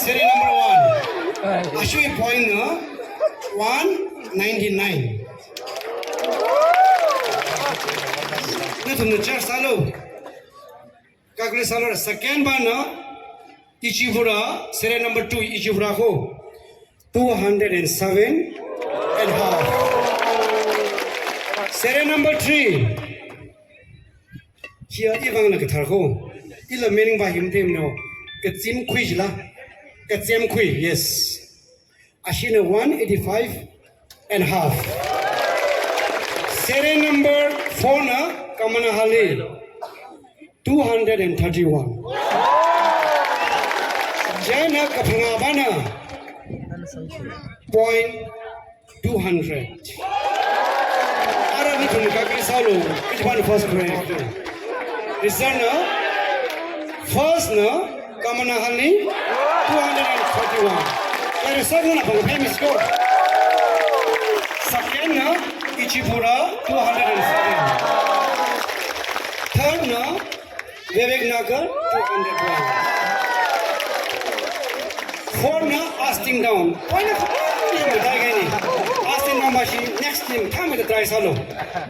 Serial number 1. Ashui point 199. Nathum char salo. Calculate salo. Second one Ichibura. Serial number 2 Ichibura ko 207 and half. Serial number 3. Here even like a tarho. Ila meaning by him no. Katzim Kwijla. Katzim Kwi, yes. Ashina 185 and half. Serial number 4 na Kamana Hali 231. Jana Kapangabana point 200. Arani Kunikaki Salo, which one first correct? Listener, first no Kamana Hali 231. There is second of a famous score. Second no Ichipura 207. Third no Vivek Nagar 201. Fourth no Asting down. Asting down machine next team come with the try solo.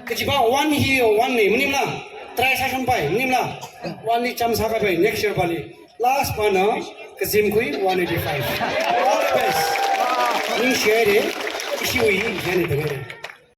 Kichiba one here one name Nimla. Try session by Nimla. One ni cham saka by next year Bali. Last one no Kazim Kui 185. All the best. Ning share it. Ishi wi yani